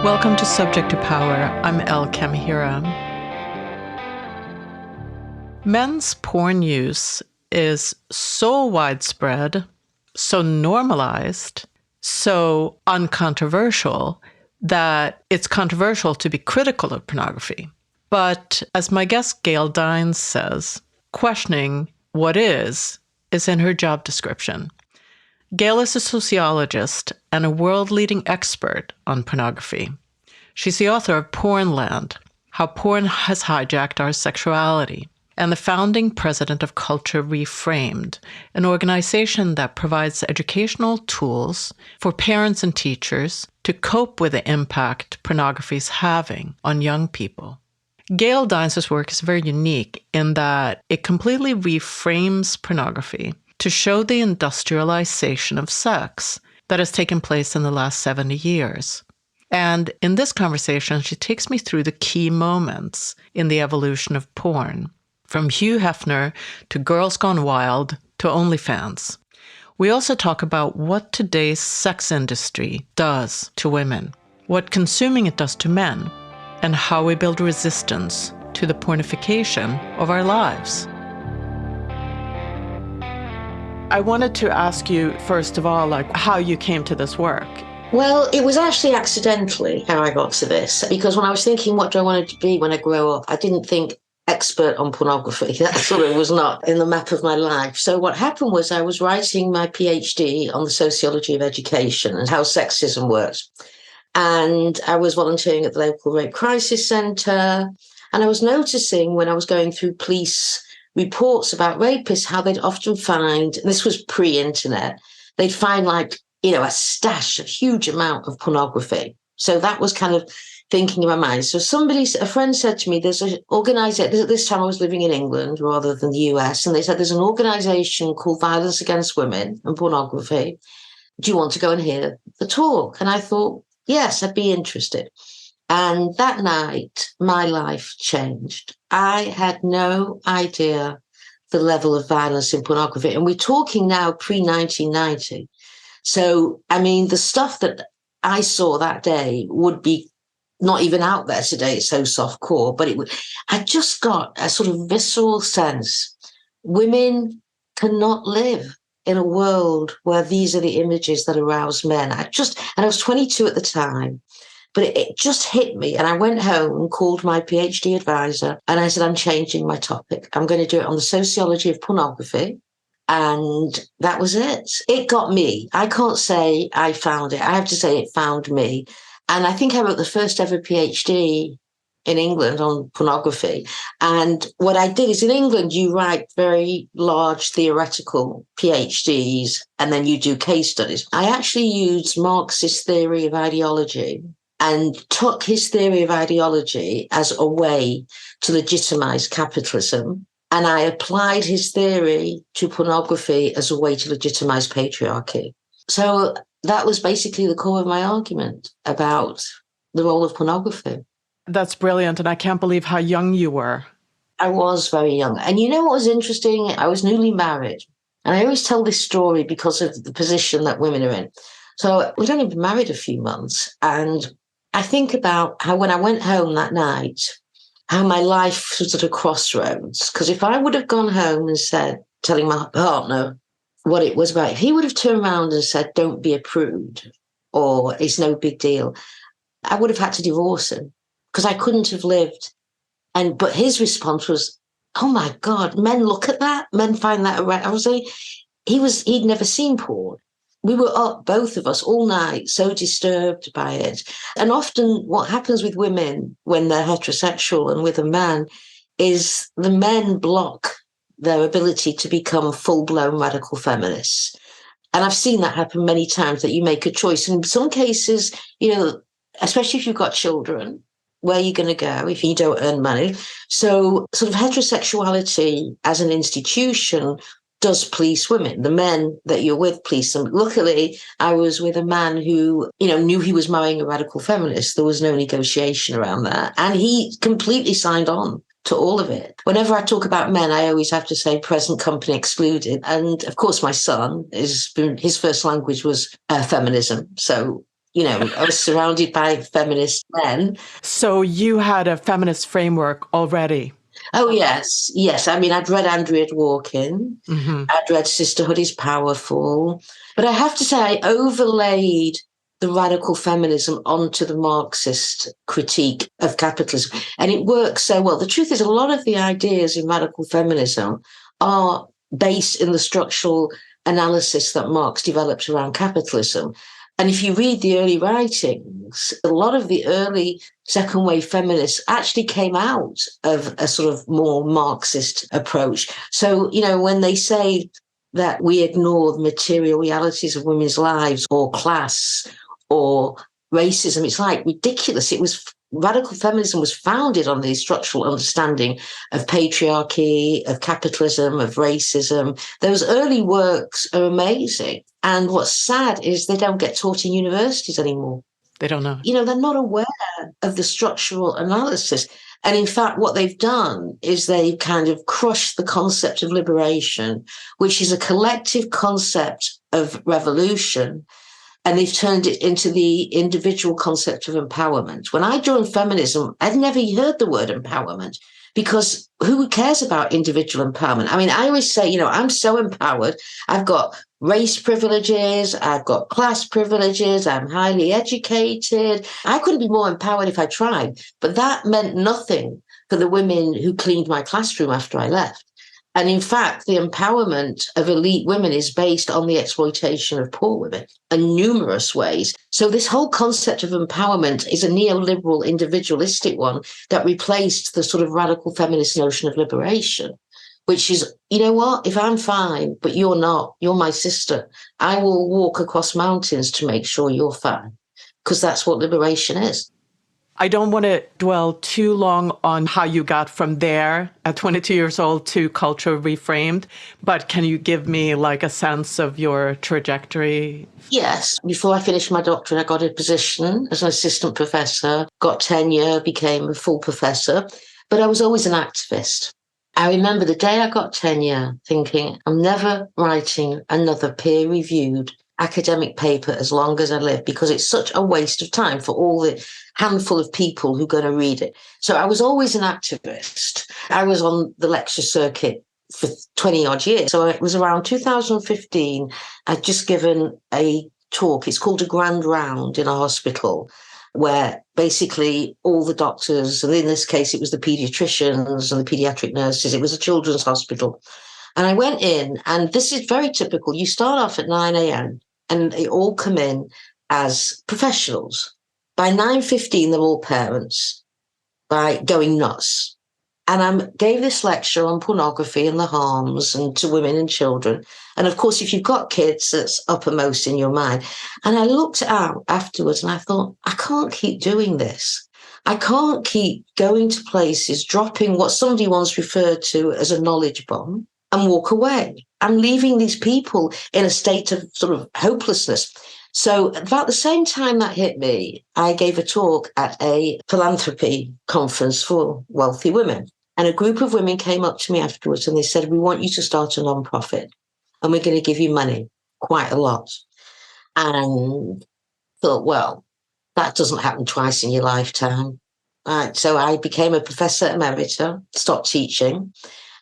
Welcome to Subject to Power. I'm El Kamihira. Men's porn use is so widespread, so normalized, so uncontroversial that it's controversial to be critical of pornography. But as my guest Gail Dines says, questioning what is in her job description. Gail is a sociologist and a world-leading expert on pornography. She's the author of Pornland, How Porn Has Hijacked Our Sexuality, and the founding president of Culture Reframed, an organization that provides educational tools for parents and teachers to cope with the impact pornography is having on young people. Gail Dines' work is very unique in that it completely reframes pornography to show the industrialization of sex that has taken place in the last 70 years. And in this conversation, she takes me through the key moments in the evolution of porn, from Hugh Hefner to Girls Gone Wild to OnlyFans. We also talk about what today's sex industry does to women, what consuming it does to men, and how we build resistance to the pornification of our lives. I wanted to ask you, first of all, how you came to this work. Well, it was actually accidentally how I got to this, because when I was thinking, what do I want to be when I grow up, I didn't think expert on pornography. That sort of was not in the map of my life. So what happened was I was writing my PhD on the sociology of education and how sexism works. And I was volunteering at the local rape crisis centre. And I was noticing when I was going through police reports about rapists, how they'd often find, and this was pre-internet, they'd find a stash, a huge amount of pornography. So that was kind of thinking in my mind. So a friend said to me, there's an organization, at this time I was living in England rather than the US, and they said there's an organization called Violence Against Women and Pornography. Do you want to go and hear the talk? And I thought, yes, I'd be interested. And that night, my life changed. I had no idea the level of violence in pornography. And we're talking now pre-1990. So, the stuff that I saw that day would be not even out there today. It's so soft-core, but I just got a sort of visceral sense. Women cannot live in a world where these are the images that arouse men. I was 22 at the time, but it just hit me. And I went home and called my PhD advisor and I said, I'm changing my topic. I'm going to do it on the sociology of pornography. And that was it. It got me. I can't say I found it. I have to say it found me. And I think I wrote the first ever PhD in England on pornography. And what I did is in England, you write very large theoretical PhDs and then you do case studies. I actually used Marxist theory of ideology and took his theory of ideology as a way to legitimize capitalism. And I applied his theory to pornography as a way to legitimize patriarchy. So that was basically the core of my argument about the role of pornography. That's brilliant. And I can't believe how young you were. I was very young. And you know what was interesting? I was newly married. And I always tell this story because of the position that women are in. So we'd only been married a few months. And I think about how when I went home that night, how my life was at a crossroads. Because if I would have gone home and said, telling my partner what it was about, if he would have turned around and said, don't be a prude, or it's no big deal, I would have had to divorce him because I couldn't have lived. But his response was, oh my God, men look at that. Men find that around. I was like, he'd never seen porn. We were up, both of us, all night, so disturbed by it. And often what happens with women when they're heterosexual and with a man is the men block their ability to become full-blown radical feminists. And I've seen that happen many times, that you make a choice. And in some cases, especially if you've got children, where are you going to go if you don't earn money? So sort of heterosexuality as an institution does police women. The men that you're with police them. Luckily, I was with a man who, knew he was marrying a radical feminist. There was no negotiation around that. And he completely signed on to all of it. Whenever I talk about men, I always have to say present company excluded. And of course, my son, his first language was feminism. So I was surrounded by feminist men. So you had a feminist framework already. Oh, yes. Yes. I mean, I'd read Andrea Dworkin. Hmm. I'd read Sisterhood is Powerful. But I have to say, I overlaid the radical feminism onto the Marxist critique of capitalism. And it works so well. The truth is, a lot of the ideas in radical feminism are based in the structural analysis that Marx developed around capitalism. And if you read the early writings, a lot of the early second wave feminists actually came out of a sort of more Marxist approach. So, when they say that we ignore the material realities of women's lives or class or racism, it's like ridiculous. Radical feminism was founded on the structural understanding of patriarchy, of capitalism, of racism. Those early works are amazing. And what's sad is they don't get taught in universities anymore. They don't know. They're not aware of the structural analysis. And in fact, what they've done is they've kind of crushed the concept of liberation, which is a collective concept of revolution. And they've turned it into the individual concept of empowerment. When I joined feminism, I'd never heard the word empowerment because who cares about individual empowerment? I mean, I always say, I'm so empowered. I've got race privileges. I've got class privileges. I'm highly educated. I couldn't be more empowered if I tried. But that meant nothing for the women who cleaned my classroom after I left. And in fact, the empowerment of elite women is based on the exploitation of poor women in numerous ways. So this whole concept of empowerment is a neoliberal individualistic one that replaced the sort of radical feminist notion of liberation, which is, you know what, if I'm fine, but you're not, you're my sister, I will walk across mountains to make sure you're fine, because that's what liberation is. I don't want to dwell too long on how you got from there at 22 years old to Culture Reframed, but can you give me like a sense of your trajectory? Yes. Before I finished my doctorate, I got a position as an assistant professor, got tenure, became a full professor, but I was always an activist. I remember the day I got tenure thinking, I'm never writing another peer-reviewed academic paper as long as I live, because it's such a waste of time for all the handful of people who are going to read it. So I was always an activist. I was on the lecture circuit for 20 odd years. So it was around 2015. I'd just given a talk. It's called a grand round in a hospital, where basically all the doctors, and in this case, it was the pediatricians and the pediatric nurses, it was a children's hospital. And I went in, and this is very typical. You start off at 9 a.m. and they all come in as professionals. By 9:15, they're all parents, by going nuts. And I gave this lecture on pornography and the harms and to women and children. And of course, if you've got kids, that's uppermost in your mind. And I looked out afterwards and I thought, I can't keep doing this. I can't keep going to places, dropping what somebody once referred to as a knowledge bomb, and walk away. I'm leaving these people in a state of sort of hopelessness. So about the same time that hit me, I gave a talk at a philanthropy conference for wealthy women. And a group of women came up to me afterwards and they said, we want you to start a nonprofit and we're going to give you money, quite a lot. And thought, well, that doesn't happen twice in your lifetime. So I became a professor emerita, stopped teaching.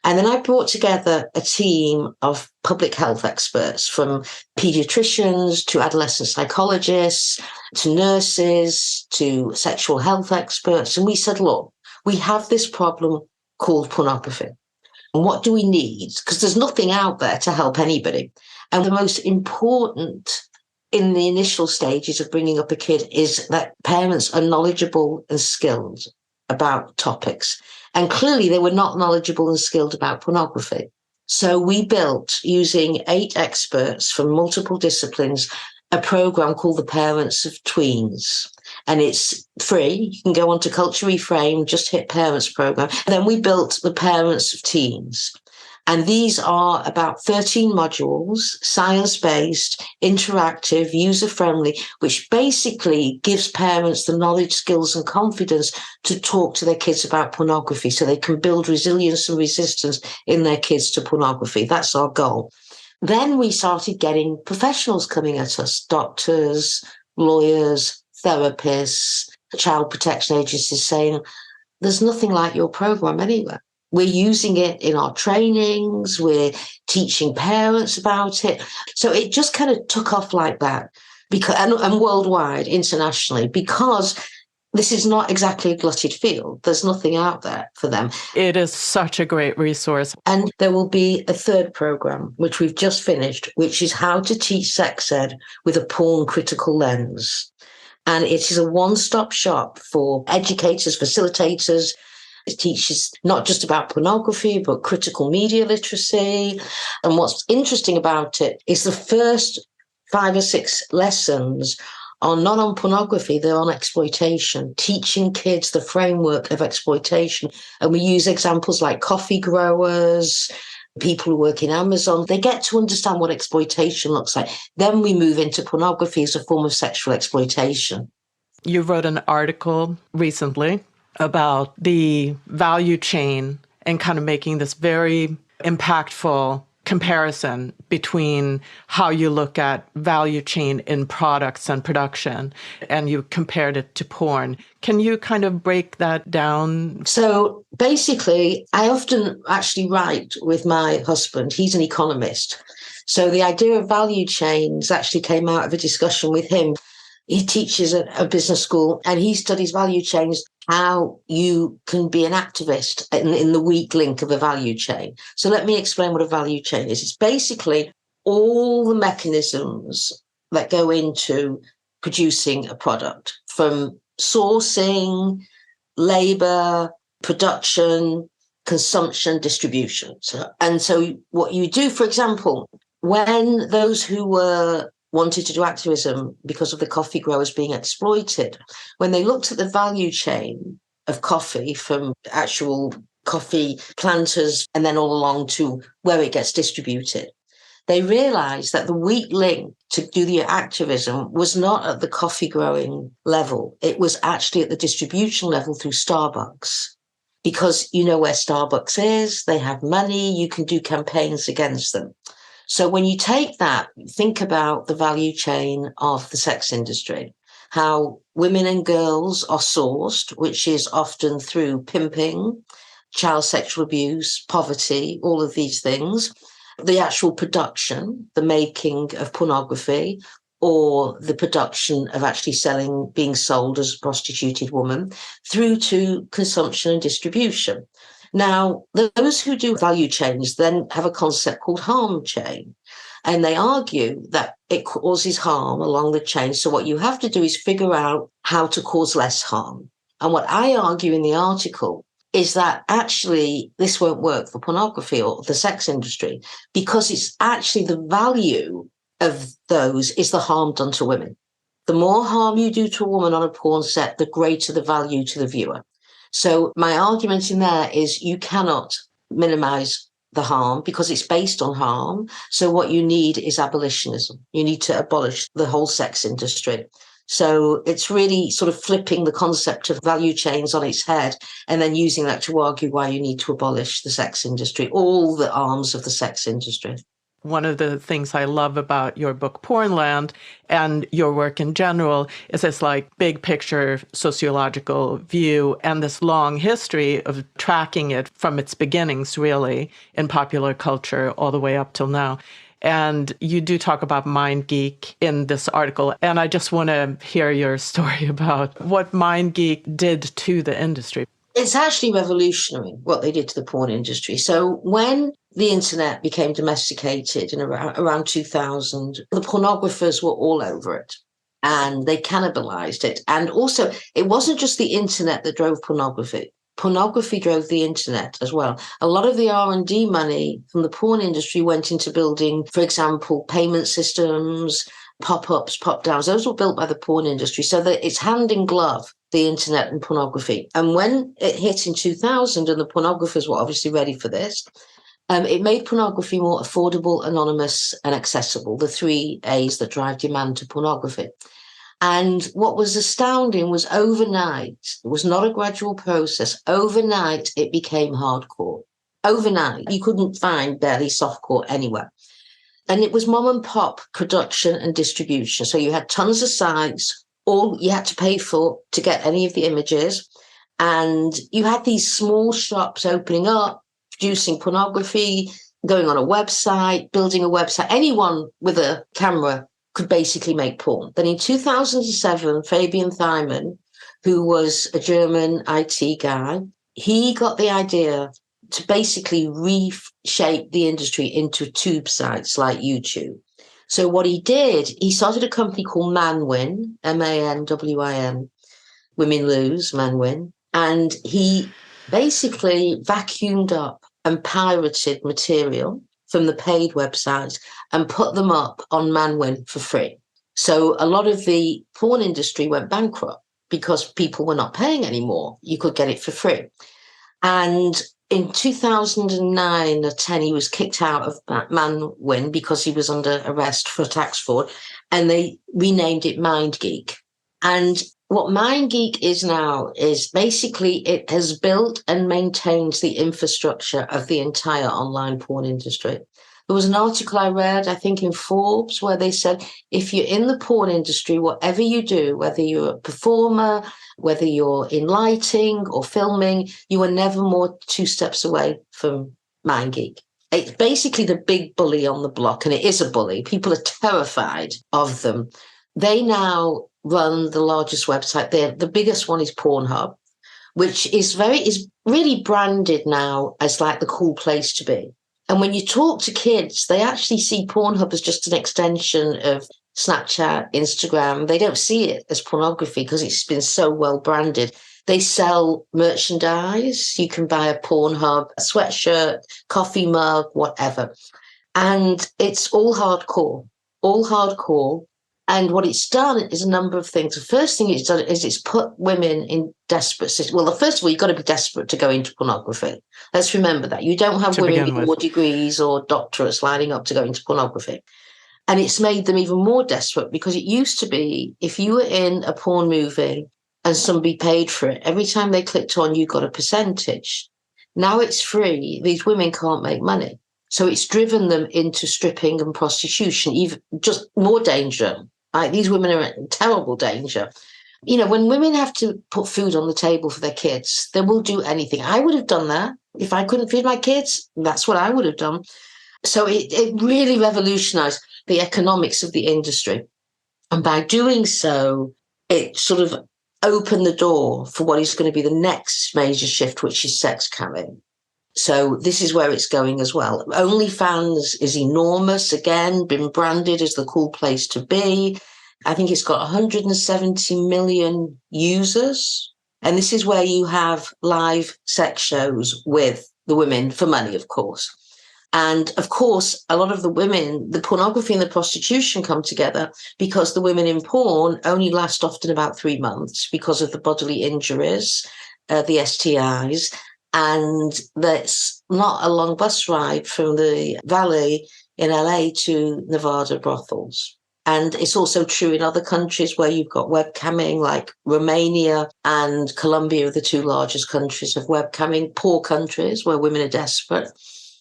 And then I brought together a team of public health experts, from pediatricians to adolescent psychologists, to nurses, to sexual health experts. And we said, look, we have this problem called pornography. And what do we need? Because there's nothing out there to help anybody. And the most important in the initial stages of bringing up a kid is that parents are knowledgeable and skilled about topics. And clearly they were not knowledgeable and skilled about pornography. So we built, using 8 experts from multiple disciplines, a program called the Parents of Tweens. And it's free. You can go on to Culture Reframe, just hit Parents Program. And then we built the Parents of Teens. And these are about 13 modules, science-based, interactive, user-friendly, which basically gives parents the knowledge, skills, and confidence to talk to their kids about pornography so they can build resilience and resistance in their kids to pornography. That's our goal. Then we started getting professionals coming at us, doctors, lawyers, therapists, child protection agencies saying, there's nothing like your program anywhere. We're using it in our trainings. We're teaching parents about it. So it just kind of took off like that, because and worldwide, internationally, because this is not exactly a glutted field. There's nothing out there for them. It is such a great resource. And there will be a third program, which we've just finished, which is how to teach sex ed with a porn critical lens. And it is a one-stop shop for educators, facilitators. It teaches not just about pornography, but critical media literacy. And what's interesting about it is the first 5 or 6 lessons are not on pornography, they're on exploitation, teaching kids the framework of exploitation. And we use examples like coffee growers, people who work in Amazon. They get to understand what exploitation looks like. Then we move into pornography as a form of sexual exploitation. You wrote an article recently about the value chain and kind of making this very impactful comparison between how you look at value chain in products and production, and you compared it to porn. Can you kind of break that down? So basically, I often actually write with my husband. He's an economist. So the idea of value chains actually came out of a discussion with him. He teaches at a business school and he studies value chains, how you can be an activist in the weak link of a value chain. So let me explain what a value chain is. It's basically all the mechanisms that go into producing a product, from sourcing, labor, production, consumption, distribution. So what you do, for example, when those who were wanted to do activism because of the coffee growers being exploited, when they looked at the value chain of coffee from actual coffee planters and then all along to where it gets distributed, they realized that the weak link to do the activism was not at the coffee growing level. It was actually at the distribution level through Starbucks. Because you know where Starbucks is, they have money, you can do campaigns against them. So when you take that, think about the value chain of the sex industry, how women and girls are sourced, which is often through pimping, child sexual abuse, poverty, all of these things, the actual production, the making of pornography, or the production of actually being sold as a prostituted woman, through to consumption and distribution. Now, those who do value chains then have a concept called harm chain, and they argue that it causes harm along the chain. So what you have to do is figure out how to cause less harm. And what I argue in the article is that actually this won't work for pornography or the sex industry, because it's actually the value of those is the harm done to women. The more harm you do to a woman on a porn set, the greater the value to the viewer. So my argument in there is you cannot minimize the harm because it's based on harm. So what you need is abolitionism. You need to abolish the whole sex industry. So it's really sort of flipping the concept of value chains on its head and then using that to argue why you need to abolish the sex industry, all the arms of the sex industry. One of the things I love about your book, Pornland, and your work in general is this like big picture sociological view and this long history of tracking it from its beginnings, really, in popular culture all the way up till now. And you do talk about MindGeek in this article. And I just want to hear your story about what MindGeek did to the industry. It's actually revolutionary what they did to the porn industry. So when the internet became domesticated in around 2000, the pornographers were all over it and they cannibalized it. And also, it wasn't just the internet that drove pornography. Pornography drove the internet as well. A lot of the R&D money from the porn industry went into building, for example, payment systems, pop-ups, pop-downs. Those were built by the porn industry. So that it's hand in glove, the internet and pornography. And when it hit in 2000, and the pornographers were obviously ready for this, it made pornography more affordable, anonymous, and accessible, the 3 A's that drive demand to pornography. And what was astounding was overnight, it was not a gradual process, overnight it became hardcore. Overnight, you couldn't find barely softcore anywhere. And it was mom and pop production and distribution. So you had tons of sites, all you had to pay for to get any of the images. And you had these small shops opening up, producing pornography, going on a website, building a website. Anyone with a camera could basically make porn. Then in 2007, Fabian Thymann, who was a German IT guy, he got the idea to basically reshape the industry into tube sites like YouTube. So what he did, he started a company called Manwin, Manwin, women lose, men win. And he basically vacuumed up and pirated material from the paid websites and put them up on Manwin for free. So a lot of the porn industry went bankrupt because people were not paying anymore. You could get it for free. And in 2009 or 10, he was kicked out of Manwin because he was under arrest for tax fraud, and they renamed it MindGeek. And what MindGeek is now is basically it has built and maintains the infrastructure of the entire online porn industry. There was an article I read, I think in Forbes, where they said, if you're in the porn industry, whatever you do, whether you're a performer, whether you're in lighting or filming, you are never more 2 steps away from MindGeek. It's basically the big bully on the block, and it is a bully. People are terrified of them. They now run the largest website. The biggest one is Pornhub, which is really branded now as like the cool place to be. And when you talk to kids, they actually see Pornhub as just an extension of Snapchat, Instagram. They don't see it as pornography because it's been so well branded. They sell merchandise. You can buy a Pornhub, a sweatshirt, coffee mug, whatever. And it's all hardcore, all hardcore. And what it's done is a number of things. The first thing it's done is it's put women in desperate situations. Well, first of all, you've got to be desperate to go into pornography. Let's remember that. You don't have women with more degrees or doctorates lining up to go into pornography. And it's made them even more desperate because it used to be if you were in a porn movie and somebody paid for it, every time they clicked on, you got a percentage. Now it's free. These women can't make money. So it's driven them into stripping and prostitution, even just more danger. Right? These women are in terrible danger. You know, when women have to put food on the table for their kids, they will do anything. I would have done that. If I couldn't feed my kids, that's what I would have done. So it really revolutionized the economics of the industry. And by doing so, it sort of opened the door for what is going to be the next major shift, which is sex camming. So this is where it's going as well. OnlyFans is enormous, again, been branded as the cool place to be. I think it's got 170 million users. And this is where you have live sex shows with the women for money, of course. And of course, a lot of the women, the pornography and the prostitution come together because the women in porn only last often about 3 months because of the bodily injuries, the STIs. And that's not a long bus ride from the valley in LA to Nevada brothels. And it's also true in other countries where you've got webcamming, like Romania and Colombia are the 2 largest countries of webcamming, poor countries where women are desperate.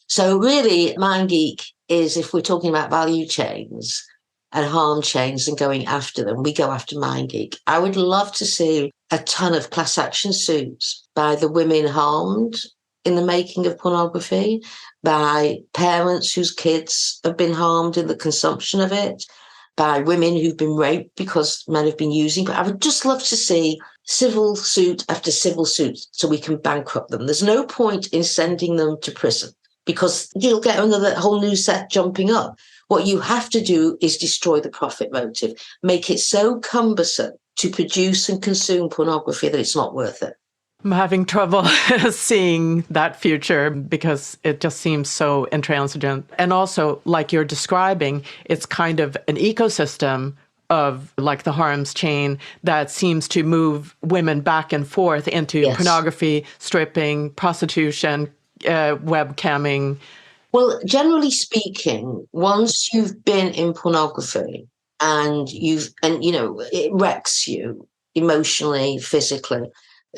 So really, MindGeek is, if we're talking about value chains and harm chains and going after them, we go after MindGeek. I would love to see a ton of class action suits by the women harmed in the making of pornography, by parents whose kids have been harmed in the consumption of it, by women who've been raped because men have been using. But I would just love to see civil suit after civil suit so we can bankrupt them. There's no point in sending them to prison because you'll get another whole new set jumping up. What you have to do is destroy the profit motive, make it so cumbersome to produce and consume pornography that it's not worth it. I'm having trouble seeing that future because it just seems so intransigent. And also, like you're describing, it's kind of an ecosystem of like the harms chain that seems to move women back and forth into pornography, stripping, prostitution, webcamming. Well, generally speaking, once you've been in pornography and it wrecks you emotionally, physically,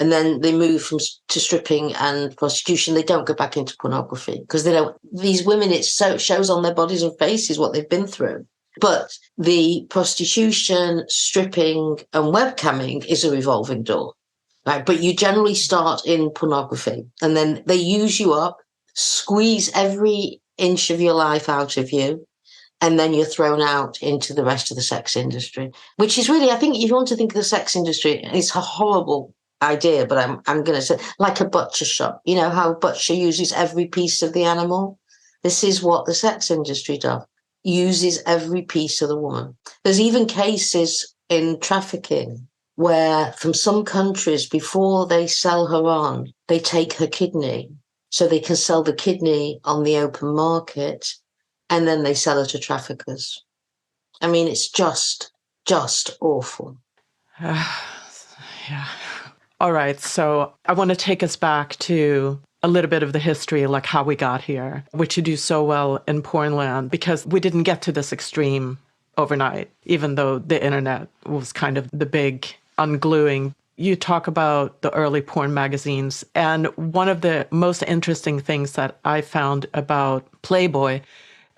And then they move to stripping and prostitution. They don't go back into pornography because they don't. These women, it shows on their bodies and faces what they've been through. But the prostitution, stripping, and webcamming is a revolving door, right? But you generally start in pornography, and then they use you up, squeeze every inch of your life out of you, and then you're thrown out into the rest of the sex industry, which is really, I think, if you want to think of the sex industry, it's a horrible idea, but I'm going to say like a butcher shop. You know how a butcher uses every piece of the animal? This is what the sex industry does. Uses every piece of the woman. There's even cases in trafficking where from some countries, before they sell her on, they take her kidney so they can sell the kidney on the open market, and then they sell her to traffickers. I mean, it's just awful. Yeah. All right. So I want to take us back to a little bit of the history, like how we got here, which you do so well in Pornland, because we didn't get to this extreme overnight, even though the internet was kind of the big ungluing. You talk about the early porn magazines, and one of the most interesting things that I found about Playboy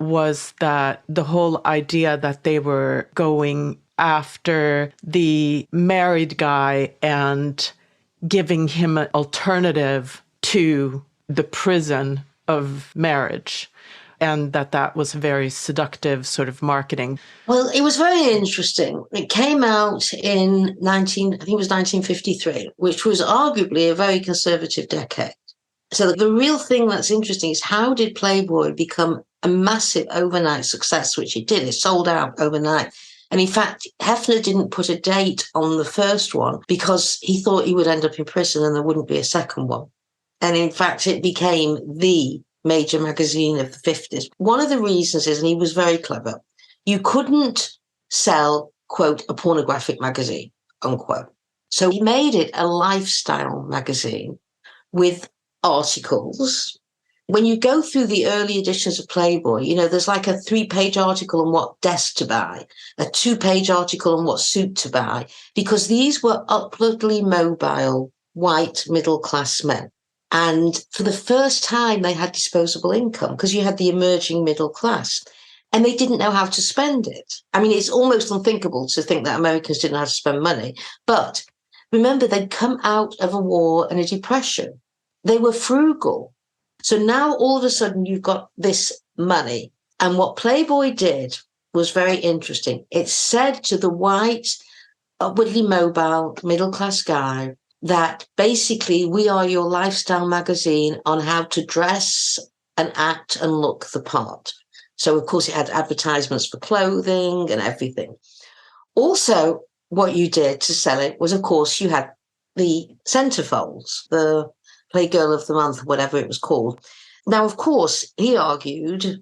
was that the whole idea that they were going after the married guy and giving him an alternative to the prison of marriage, and that was very seductive sort of marketing. Well, it was very interesting. It came out in 1953, which was arguably a very conservative decade. So the real thing that's interesting is how did Playboy become a massive overnight success, which it did. It sold out overnight. And in fact, Hefner didn't put a date on the first one because he thought he would end up in prison and there wouldn't be a second one. And in fact, it became the major magazine of the 50s. One of the reasons is, and he was very clever, you couldn't sell, quote, a pornographic magazine, unquote. So he made it a lifestyle magazine with articles. When you go through the early editions of Playboy, you know, there's like a 3-page article on what desk to buy, a 2-page article on what suit to buy, because these were upwardly mobile, white, middle-class men. And for the first time, they had disposable income because you had the emerging middle class, and they didn't know how to spend it. I mean, it's almost unthinkable to think that Americans didn't know how to spend money. But remember, they'd come out of a war and a depression. They were frugal. So now all of a sudden you've got this money. And what Playboy did was very interesting. It said to the white, upwardly mobile, middle-class guy that basically we are your lifestyle magazine on how to dress and act and look the part. So, of course, it had advertisements for clothing and everything. Also, what you did to sell it was, of course, you had the centerfolds, the Playgirl of the Month, whatever it was called. Now, of course, he argued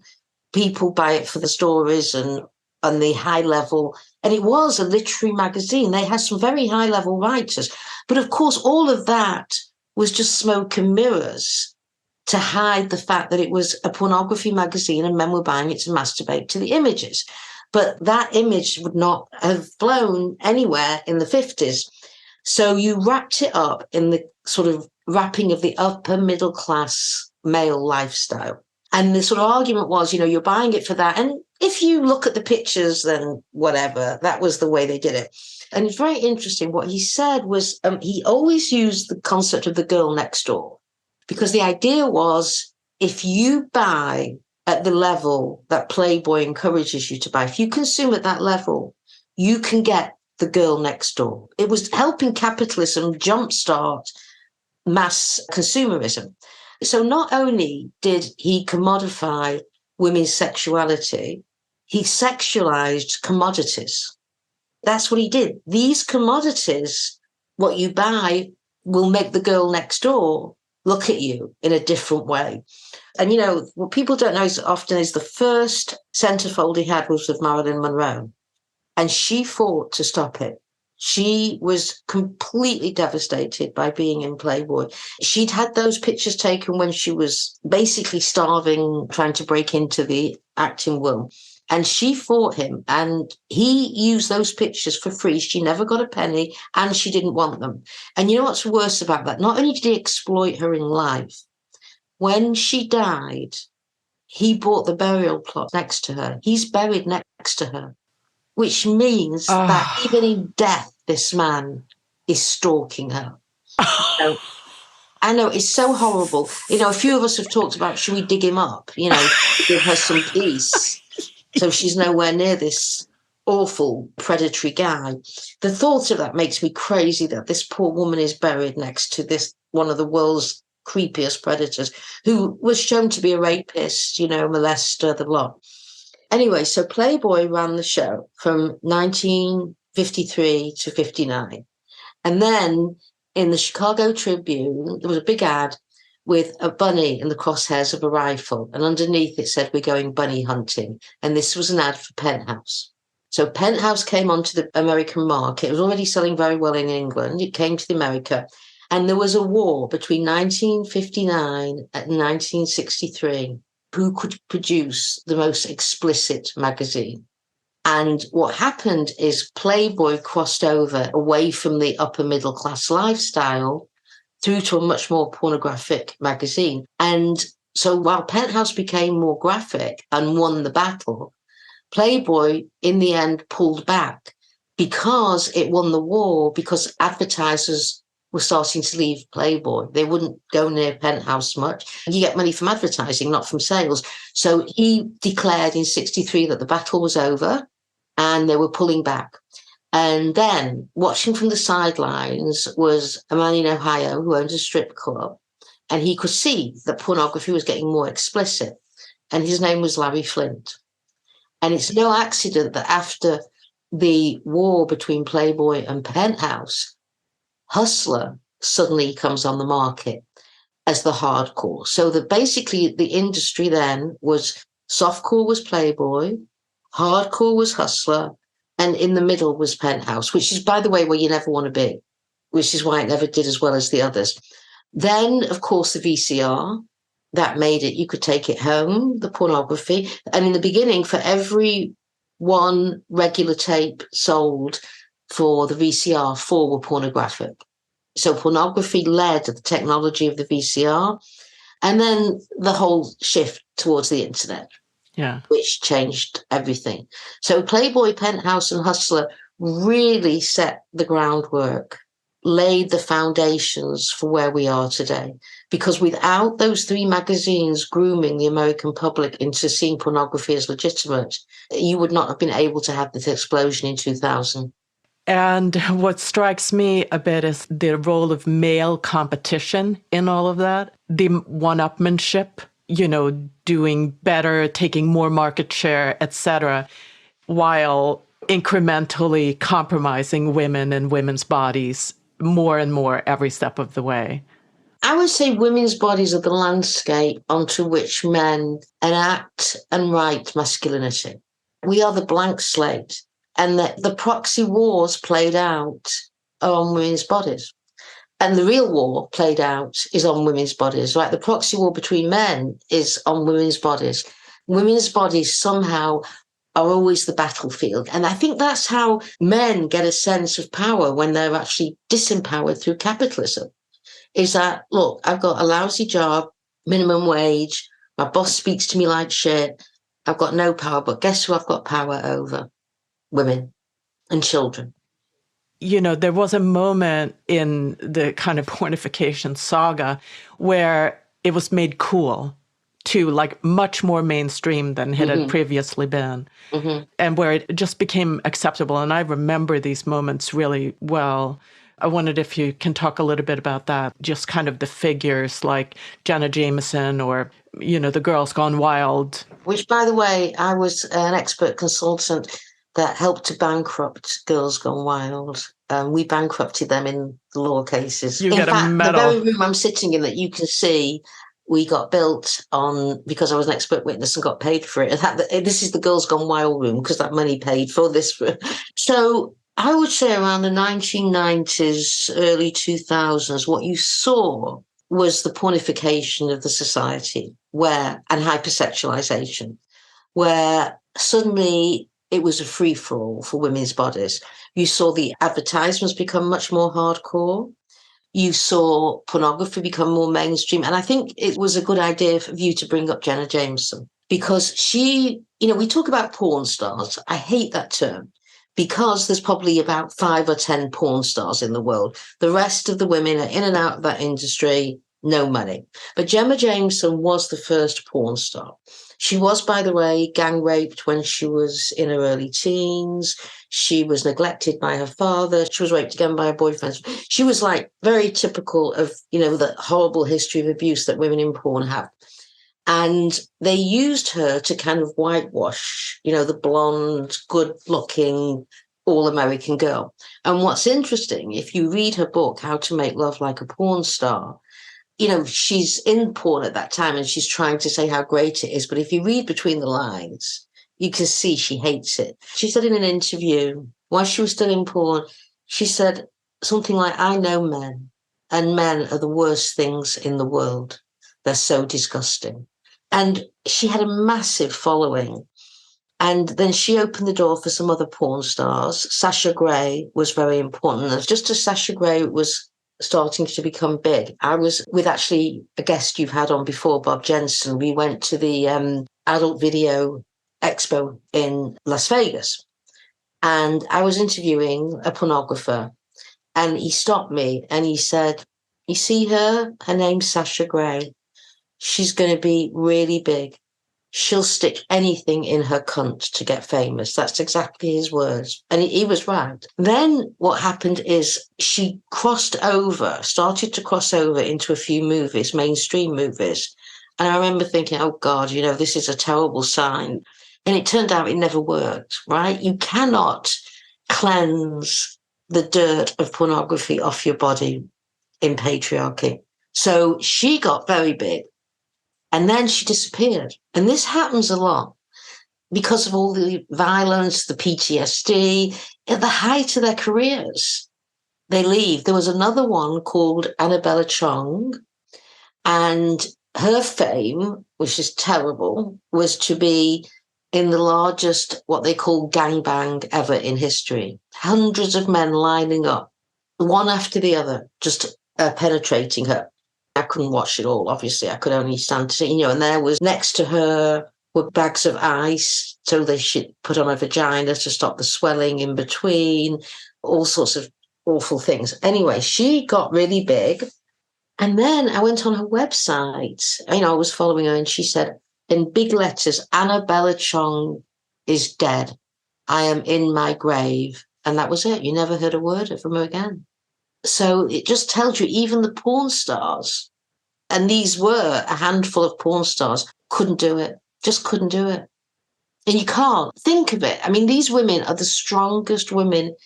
people buy it for the stories and the high level. And it was a literary magazine. They had some very high level writers. But of course, all of that was just smoke and mirrors to hide the fact that it was a pornography magazine and men were buying it to masturbate to the images. But that image would not have flown anywhere in the 50s. So you wrapped it up in the sort of wrapping of the upper middle class male lifestyle. And the sort of argument was, you know, you're buying it for that. And if you look at the pictures, then whatever, that was the way they did it. And it's very interesting. What he said was he always used the concept of the girl next door, because the idea was if you buy at the level that Playboy encourages you to buy, if you consume at that level, you can get the girl next door. It was helping capitalism jumpstart mass consumerism. So not only did he commodify women's sexuality, he sexualized commodities. That's what he did. These commodities, what you buy, will make the girl next door look at you in a different way. And, you know, what people don't know often is the first centerfold he had was with Marilyn Monroe, and she fought to stop it. She was completely devastated by being in Playboy. She'd had those pictures taken when she was basically starving, trying to break into the acting world. And she fought him, and he used those pictures for free. She never got a penny, and she didn't want them. And you know what's worse about that? Not only did he exploit her in life, when she died, he bought the burial plot next to her. He's buried next to her, which means that even in death, this man is stalking her. So, I know, it's so horrible. You know, a few of us have talked about, should we dig him up, you know, give her some peace so she's nowhere near this awful predatory guy. The thought of that makes me crazy, that this poor woman is buried next to this, one of the world's creepiest predators, who was shown to be a rapist, you know, molester, the lot. Anyway, so Playboy ran the show from 1953 to 59. And then in the Chicago Tribune, there was a big ad with a bunny in the crosshairs of a rifle. And underneath it said, "We're going bunny hunting." And this was an ad for Penthouse. So Penthouse came onto the American market. It was already selling very well in England. It came to the America. And there was a war between 1959 and 1963. Who could produce the most explicit magazine? And what happened is Playboy crossed over away from the upper middle class lifestyle through to a much more pornographic magazine. And so while Penthouse became more graphic and won the battle, Playboy in the end pulled back because it won the war, because advertisers were starting to leave Playboy. They wouldn't go near Penthouse much. You get money from advertising, not from sales. So he declared in 63 that the battle was over and they were pulling back. And then watching from the sidelines was a man in Ohio who owned a strip club, and he could see that pornography was getting more explicit. And his name was Larry Flint. And it's no accident that after the war between Playboy and Penthouse, Hustler suddenly comes on the market as the hardcore. So that basically the industry then was softcore was Playboy, hardcore was Hustler, and in the middle was Penthouse, which is, by the way, where you never want to be, which is why it never did as well as the others. Then, of course, the VCR, that made it, you could take it home, the pornography. And in the beginning, for every one regular tape sold for the VCR, 4 were pornographic. So pornography led the technology of the VCR, and then the whole shift towards the internet. Yeah. Which changed everything. So Playboy, Penthouse, and Hustler really set the groundwork, laid the foundations for where we are today. Because without those 3 magazines grooming the American public into seeing pornography as legitimate, you would not have been able to have this explosion in 2000. And what strikes me a bit is the role of male competition in all of that, the one-upmanship, you know, doing better, taking more market share, etc., while incrementally compromising women and women's bodies more and more every step of the way. I would say women's bodies are the landscape onto which men enact and write masculinity. We are the blank slate, and that the proxy wars played out are on women's bodies. And the real war played out is on women's bodies, right? The proxy war between men is on women's bodies. Women's bodies somehow are always the battlefield. And I think that's how men get a sense of power when they're actually disempowered through capitalism. Is that, look, I've got a lousy job, minimum wage, my boss speaks to me like shit, I've got no power, but guess who I've got power over? Women and children. You know, there was a moment in the kind of pornification saga where it was made cool to like much more mainstream than it had previously been, and where it just became acceptable. And I remember these moments really well. I wondered if you can talk a little bit about that, just kind of the figures like Jenna Jameson or, you know, the Girls Gone Wild. Which, by the way, I was an expert consultant that helped to bankrupt Girls Gone Wild. We bankrupted them in the law cases. You in get fact, a medal. the very room I'm sitting in that you can see, we got built on, because I was an expert witness and got paid for it. This is the Girls Gone Wild room because that money paid for this. So I would say around the 1990s, early 2000s, what you saw was the pornification of the society and hypersexualization, where suddenly it was a free-for-all for women's bodies. You saw the advertisements become much more hardcore. You saw pornography become more mainstream. And I think it was a good idea for you to bring up Jenna Jameson because she, we talk about porn stars. I hate that term because there's probably about 5 or 10 porn stars in the world. The rest of the women are in and out of that industry, no money. But Gemma Jameson was the first porn star. She was, by the way, gang raped when she was in her early teens. She was neglected by her father. She was raped again by her boyfriend. She was like very typical of, the horrible history of abuse that women in porn have. And they used her to kind of whitewash, the blonde, good looking, all American girl. And what's interesting, if you read her book, How to Make Love Like a Porn Star, she's in porn at that time and she's trying to say how great it is. But if you read between the lines, you can see she hates it. She said in an interview, while she was still in porn, she said something like, I know men, and men are the worst things in the world. They're so disgusting. And she had a massive following. And then she opened the door for some other porn stars. Sasha Grey was very important. And just as Sasha Grey was starting to become big, I was with actually a guest you've had on before, Bob Jensen. We went to the Adult Video Expo in Las Vegas. And I was interviewing a pornographer. And he stopped me and he said, you see her? Her name's Sasha Grey. She's going to be really big. She'll stick anything in her cunt to get famous. That's exactly his words. And he was right. Then what happened is she started to cross over into a few movies, mainstream movies. And I remember thinking, oh God, this is a terrible sign. And it turned out it never worked, right? You cannot cleanse the dirt of pornography off your body in patriarchy. So she got very big. And then she disappeared. And this happens a lot because of all the violence, the PTSD, at the height of their careers. They leave. There was another one called Annabella Chong, and her fame, which is terrible, was to be in the largest, what they call gangbang ever in history. Hundreds of men lining up, one after the other, just penetrating her. I couldn't watch it all, obviously. I could only stand to see, and there was next to her were bags of ice, so they should put on a vagina to stop the swelling in between, all sorts of awful things. Anyway, she got really big. And then I went on her website. I was following her and she said, in big letters, Annabella Chong is dead. I am in my grave. And that was it. You never heard a word from her again. So it just tells you even the porn stars, and these were a handful of porn stars, couldn't do it, just couldn't do it. And you can't think of it. I mean, these women are the strongest women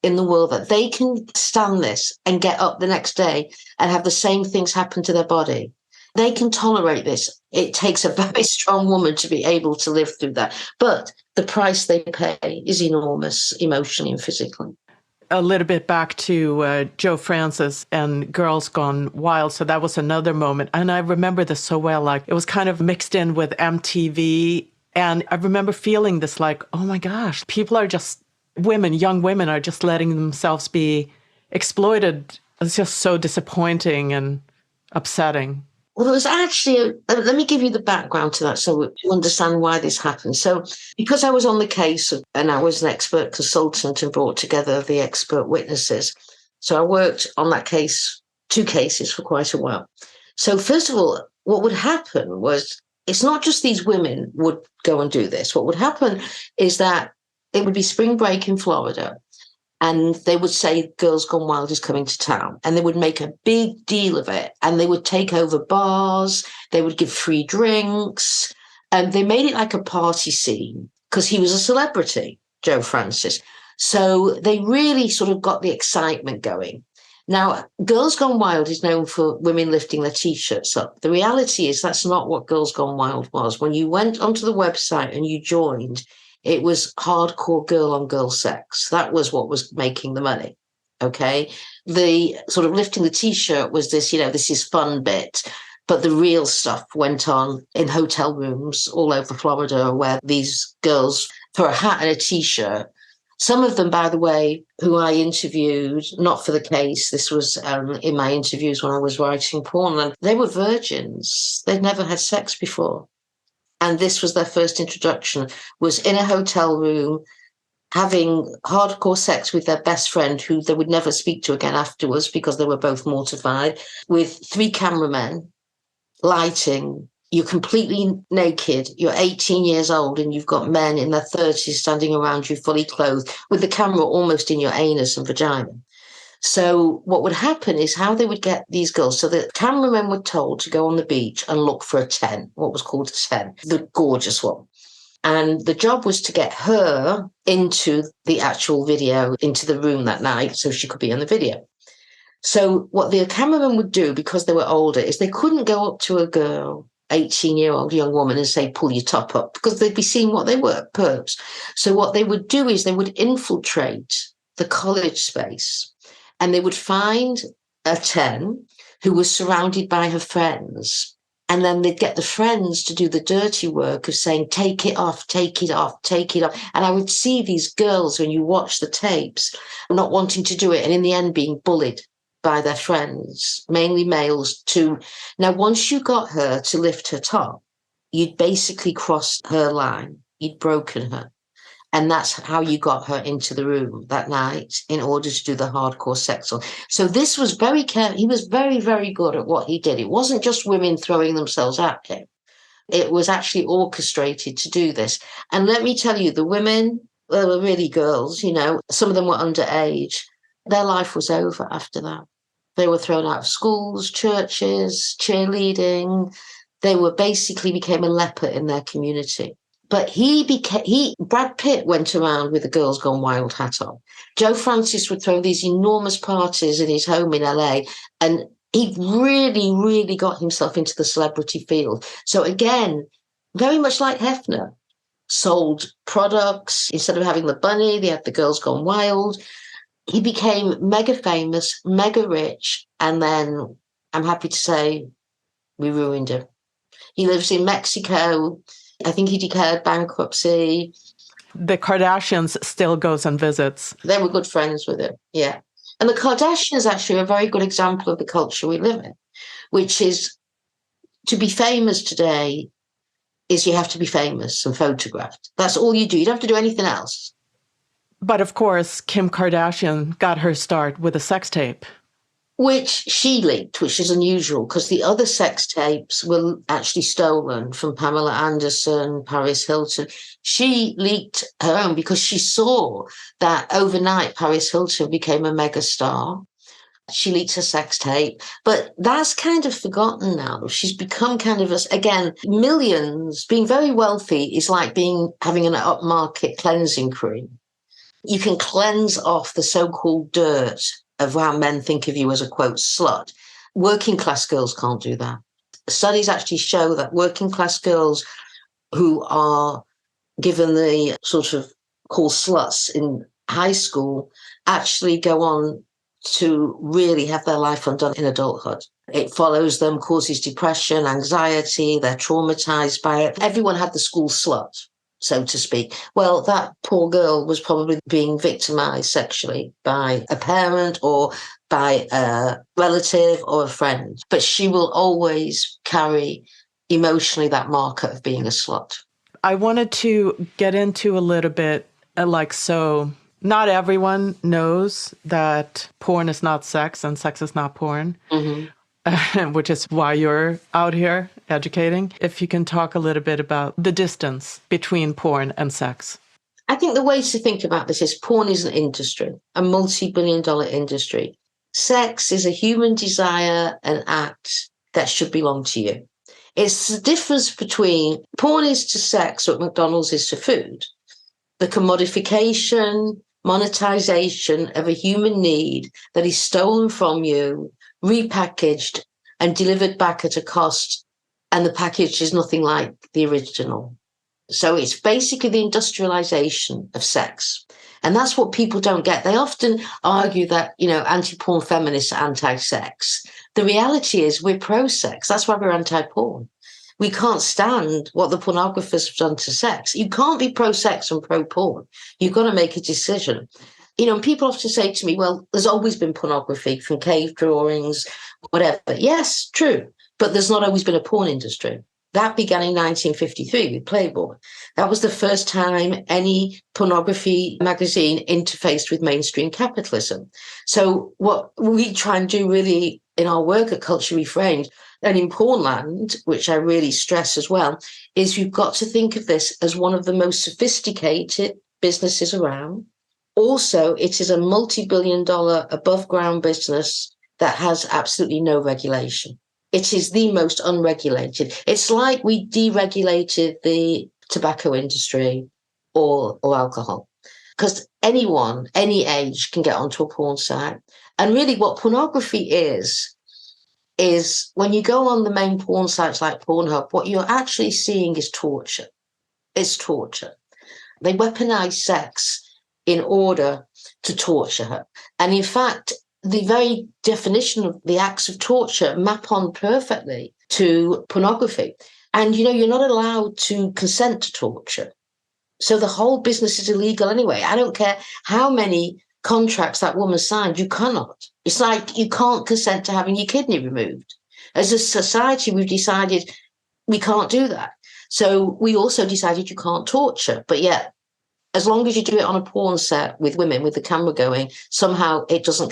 in the world, that they can stand this and get up the next day and have the same things happen to their body. They can tolerate this. It takes a very strong woman to be able to live through that. But the price they pay is enormous, emotionally and physically. A little bit back to Joe Francis and Girls Gone Wild. So that was another moment. And I remember this so well, like it was kind of mixed in with MTV. And I remember feeling this like, oh my gosh, young women are just letting themselves be exploited. It's just so disappointing and upsetting. Well, it was actually, let me give you the background to that so you understand why this happened. So because I was on the case and I was an expert consultant and brought together the expert witnesses, so I worked on that case, 2 cases for quite a while. So first of all, what would happen was, it's not just these women would go and do this. What would happen is that it would be spring break in Florida. And they would say Girls Gone Wild is coming to town. And they would make a big deal of it. And they would take over bars. They would give free drinks. And they made it like a party scene because he was a celebrity, Joe Francis. So they really sort of got the excitement going. Now, Girls Gone Wild is known for women lifting their T-shirts up. The reality is that's not what Girls Gone Wild was. When you went onto the website and you joined, it was hardcore girl-on-girl sex. That was what was making the money, okay? The sort of lifting the T-shirt was this, this is fun bit. But the real stuff went on in hotel rooms all over Florida where these girls, for a hat and a T-shirt, some of them, by the way, who I interviewed, not for the case, this was in my interviews when I was writing porn, they were virgins. They'd never had sex before. And this was their first introduction, was in a hotel room, having hardcore sex with their best friend, who they would never speak to again afterwards because they were both mortified, with 3 cameramen, lighting. You're completely naked. You're 18 years old and you've got men in their 30s standing around you fully clothed with the camera almost in your anus and vagina. So what would happen is how they would get these girls. So the cameramen were told to go on the beach and look for a 10, what was called a 10, the gorgeous one. And the job was to get her into the actual video, into the room that night so she could be on the video. So what the cameraman would do, because they were older, is they couldn't go up to a girl, 18-year-old young woman, and say, pull your top up, because they'd be seeing what they were, perps. So what they would do is they would infiltrate the college space and they would find a 10 who was surrounded by her friends. And then they'd get the friends to do the dirty work of saying, take it off, take it off, take it off. And I would see these girls, when you watch the tapes, not wanting to do it, and in the end being bullied by their friends, mainly males, to... Now, once you got her to lift her top, you'd basically crossed her line. You'd broken her. And that's how you got her into the room that night in order to do the hardcore sex. So this was very careful. He was very, very good at what he did. It wasn't just women throwing themselves at him. It was actually orchestrated to do this. And let me tell you, the women, they were really girls, you know, some of them were underage. Their life was over after that. They were thrown out of schools, churches, cheerleading. They were basically became a leper in their community. But Brad Pitt went around with the Girls Gone Wild hat on. Joe Francis would throw these enormous parties in his home in LA, and he really, really got himself into the celebrity field. So again, very much like Hefner, sold products. Instead of having the bunny, they had the Girls Gone Wild. He became mega famous, mega rich, and then I'm happy to say we ruined him. He lives in Mexico. I think he declared bankruptcy. The Kardashians still goes and visits. They were good friends with him, yeah. And the Kardashians actually are a very good example of the culture we live in, which is to be famous today is you have to be famous and photographed. That's all you do. You don't have to do anything else. But of course, Kim Kardashian got her start with a sex tape. Which she leaked, which is unusual because the other sex tapes were actually stolen from Pamela Anderson, Paris Hilton. She leaked her own because she saw that overnight Paris Hilton became a megastar. She leaked her sex tape, but that's kind of forgotten now. She's become kind of, again, millions. Being very wealthy is like having an upmarket cleansing cream. You can cleanse off the so-called dirt of how men think of you as a, quote, slut. Working class girls can't do that. Studies actually show that working class girls who are given the sort of called sluts in high school actually go on to really have their life undone in adulthood. It follows them, causes depression, anxiety, they're traumatized by it. Everyone had the school slut, so to speak. Well, that poor girl was probably being victimized sexually by a parent or by a relative or a friend. But she will always carry emotionally that marker of being a slut. I wanted to get into a little bit, so not everyone knows that porn is not sex and sex is not porn. Mm-hmm. Which is why you're out here educating. If you can talk a little bit about the distance between porn and sex. I think the way to think about this is porn is an industry, a multi-billion-dollar industry. Sex is a human desire, an act that should belong to you. It's the difference between porn is to sex what McDonald's is to food. The commodification, monetization of a human need that is stolen from you, repackaged and delivered back at a cost, and the package is nothing like the original. So it's basically the industrialization of sex. And that's what people don't get. They often argue that, anti-porn feminists are anti-sex. The reality is we're pro-sex. That's why we're anti-porn. We can't stand what the pornographers have done to sex. You can't be pro-sex and pro-porn. You've got to make a decision. And people often say to me, well, there's always been pornography from cave drawings, whatever. Yes, true. But there's not always been a porn industry. That began in 1953 with Playboy. That was the first time any pornography magazine interfaced with mainstream capitalism. So what we try and do really in our work at Culture Reframed and in Pornland, which I really stress as well, is you've got to think of this as one of the most sophisticated businesses around. Also, it is a multi-billion-dollar above-ground business that has absolutely no regulation. It is the most unregulated. It's like we deregulated the tobacco industry or alcohol, because anyone, any age, can get onto a porn site. And really what pornography is when you go on the main porn sites like Pornhub, what you're actually seeing is torture. It's torture. They weaponize sex in order to torture her. And in fact, the very definition of the acts of torture map on perfectly to pornography. And, you're not allowed to consent to torture. So the whole business is illegal anyway. I don't care how many contracts that woman signed, you cannot. It's like you can't consent to having your kidney removed. As a society, we've decided we can't do that. So we also decided you can't torture, but yet, as long as you do it on a porn set with women with the camera going, somehow it doesn't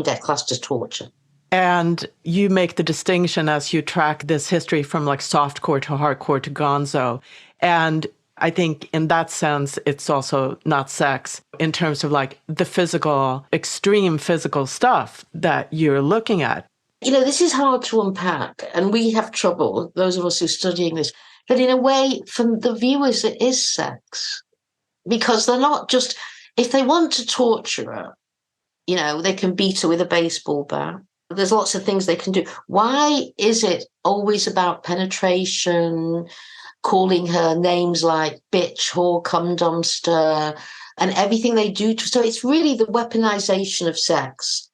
get classed as torture. And you make the distinction as you track this history from like softcore to hardcore to gonzo. And I think in that sense, it's also not sex in terms of like the physical, extreme physical stuff that you're looking at. This is hard to unpack, and we have trouble, those of us who are studying this, but in a way, from the viewers, it is sex. Because they're not just, if they want to torture her, they can beat her with a baseball bat. There's lots of things they can do. Why is it always about penetration, calling her names like bitch, whore, cum dumpster, and everything they do to? So it's really the weaponization of sex.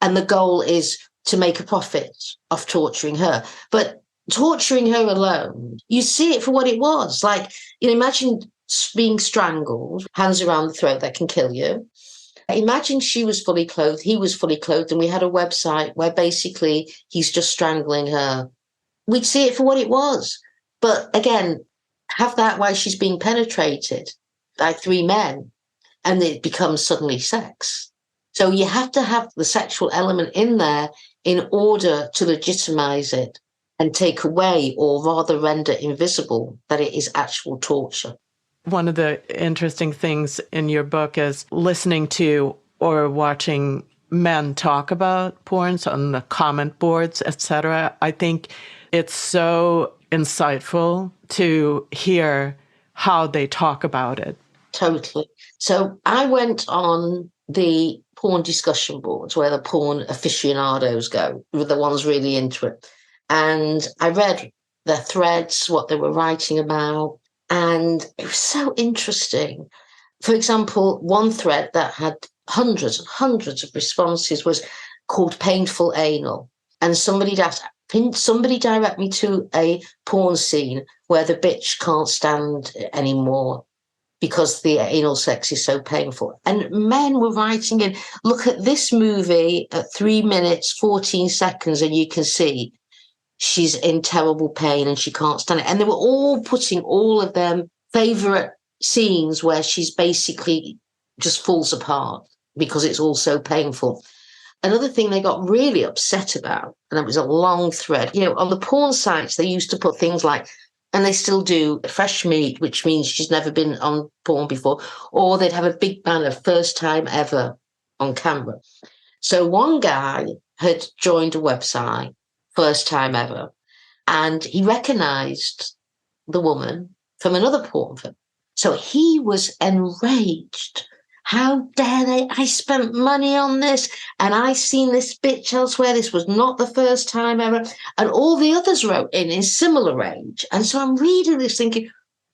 And the goal is to make a profit off torturing her. But torturing her alone, you see it for what it was. Like, imagine being strangled, hands around the throat that can kill you. Imagine she was fully clothed, he was fully clothed, and we had a website where basically he's just strangling her. We'd see it for what it was. But again, have that while she's being penetrated by three men, and it becomes suddenly sex. So you have to have the sexual element in there in order to legitimize it and take away, or rather render invisible, that it is actual torture. One of the interesting things in your book is listening to or watching men talk about porns on the comment boards, etc. I think it's so insightful to hear how they talk about it. Totally. So I went on the porn discussion boards where the porn aficionados go, the ones really into it. And I read their threads, what they were writing about. And it was so interesting. For example, one thread that had hundreds and hundreds of responses was called Painful Anal. And somebody asked, can somebody direct me to a porn scene where the bitch can't stand anymore because the anal sex is so painful? And men were writing in, look at this movie at 3 minutes, 14 seconds, and you can see she's in terrible pain and she can't stand it. And they were all putting all of their favorite scenes where she's basically just falls apart because it's all so painful. Another thing they got really upset about, and it was a long thread, on the porn sites, they used to put things like, and they still do, fresh meat, which means she's never been on porn before, or they'd have a big banner, first time ever on camera. So one guy had joined a website, first time ever, and he recognized the woman from another porn film. So he was enraged. How dare they? I spent money on this and I seen this bitch elsewhere. This was not the first time ever. And all the others wrote in similar rage. And so I'm reading this thinking,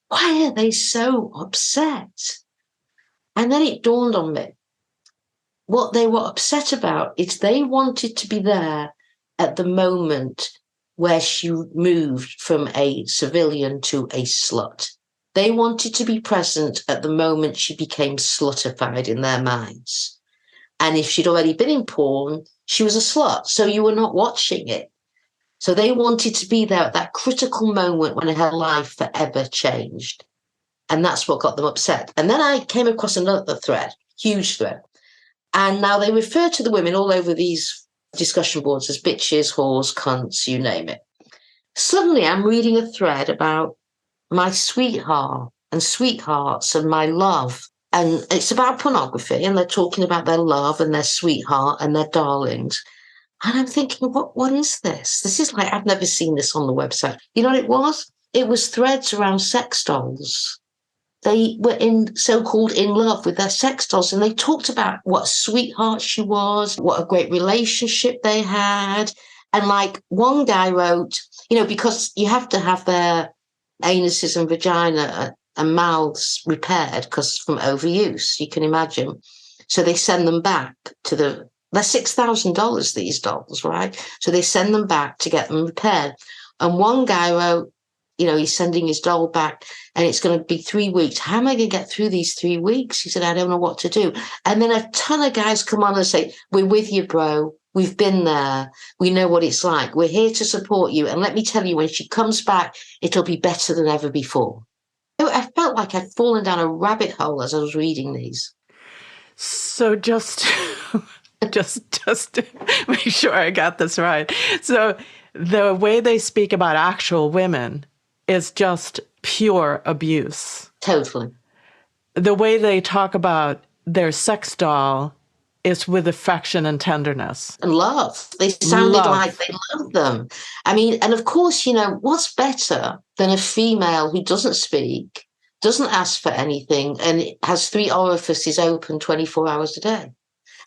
why are they so upset? And then it dawned on me, what they were upset about is they wanted to be there at the moment where she moved from a civilian to a slut. They wanted to be present at the moment she became slutified in their minds. And if she'd already been in porn, she was a slut. So you were not watching it. So they wanted to be there at that critical moment when her life forever changed. And that's what got them upset. And then I came across another thread, huge thread. And now they refer to the women all over these discussion boards as bitches, whores, cunts, you name it. Suddenly I'm reading a thread about my sweetheart and sweethearts and my love. And it's about pornography, and they're talking about their love and their sweetheart and their darlings. And I'm thinking, what is this? This is like, I've never seen this on the website. You know what it was? It was threads around sex dolls. They were so-called in love with their sex dolls, and they talked about what a sweetheart she was, what a great relationship they had. And like one guy wrote, because you have to have their anuses and vagina and mouths repaired because from overuse, you can imagine. So they send them back to they're $6,000, these dolls, right? So they send them back to get them repaired. And one guy wrote, he's sending his doll back and it's going to be 3 weeks. How am I going to get through these 3 weeks? He said, I don't know what to do. And then a ton of guys come on and say, we're with you, bro. We've been there. We know what it's like. We're here to support you. And let me tell you, when she comes back, it'll be better than ever before. I felt like I'd fallen down a rabbit hole as I was reading these. So just to make sure I got this right. So the way they speak about actual women is just pure abuse. Totally. The way they talk about their sex doll is with affection and tenderness. And love. They sounded like they loved them. I mean, and of course, what's better than a female who doesn't speak, doesn't ask for anything, and has 3 orifices open 24 hours a day?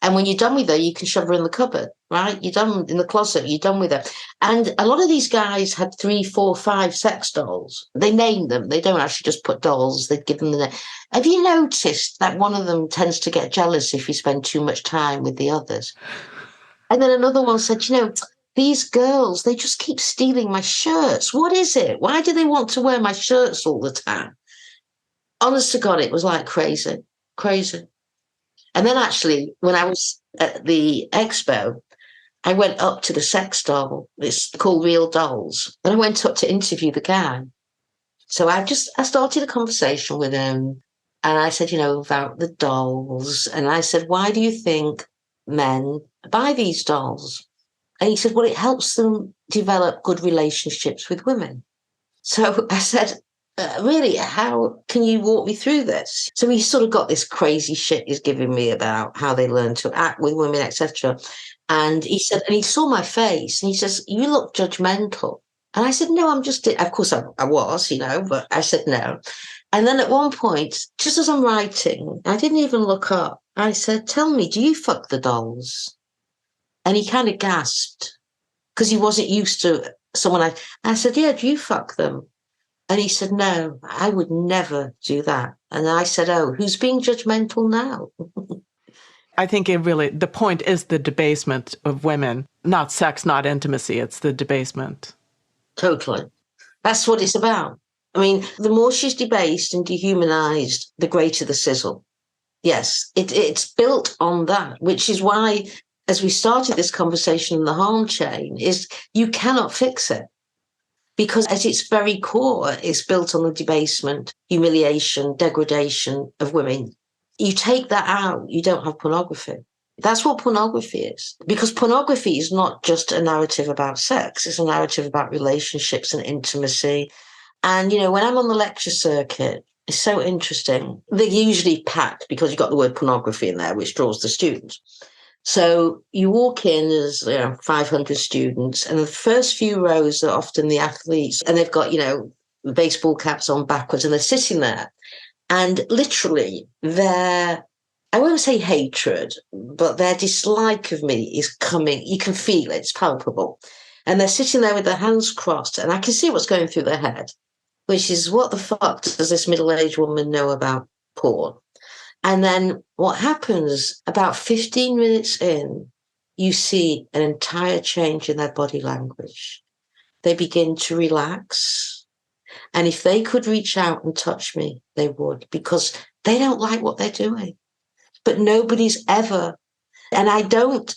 And when you're done with her, you can shove her in the cupboard, right? You're done in the closet, you're done with her. And a lot of these guys had 3, 4, 5 sex dolls. They name them. They don't actually just put dolls. They give them the name. Have you noticed that one of them tends to get jealous if you spend too much time with the others? And then another one said, these girls, they just keep stealing my shirts. What is it? Why do they want to wear my shirts all the time? Honest to God, it was like crazy. And then actually, when I was at the expo, I went up to the sex doll. It's called Real Dolls. And I went up to interview the guy. So I started a conversation with him. And I said, about the dolls. And I said, why do you think men buy these dolls? And he said, well, it helps them develop good relationships with women. So I said, really, how can you walk me through this? So he sort of got this crazy shit he's giving me about how they learn to act with women, etc. And he said, and he saw my face and he says, you look judgmental. And I said, no, I'm just, of course I was, but I said no. And then at one point, just as I'm writing, I didn't even look up. I said, tell me, do you fuck the dolls? And he kind of gasped because he wasn't used to someone. I said, yeah, do you fuck them? And he said, no, I would never do that. And I said, oh, who's being judgmental now? I think the point is the debasement of women, not sex, not intimacy. It's the debasement. Totally. That's what it's about. I mean, the more she's debased and dehumanized, the greater the sizzle. Yes, it's built on that, which is why, as we started this conversation in the harm chain, is you cannot fix it. Because at its very core, it's built on the debasement, humiliation, degradation of women. You take that out, you don't have pornography. That's what pornography is. Because pornography is not just a narrative about sex. It's a narrative about relationships and intimacy. And, when I'm on the lecture circuit, it's so interesting. They're usually packed because you've got the word pornography in there, which draws the students. So you walk in, there's 500 students, and the first few rows are often the athletes, and they've got, baseball caps on backwards, and they're sitting there. And literally, I won't say hatred, but their dislike of me is coming. You can feel it, it's palpable. And they're sitting there with their hands crossed, and I can see what's going through their head, which is, what the fuck does this middle-aged woman know about porn? And then what happens about 15 minutes in, you see an entire change in their body language. They begin to relax. And if they could reach out and touch me, they would, because they don't like what they're doing. But nobody's ever, and I don't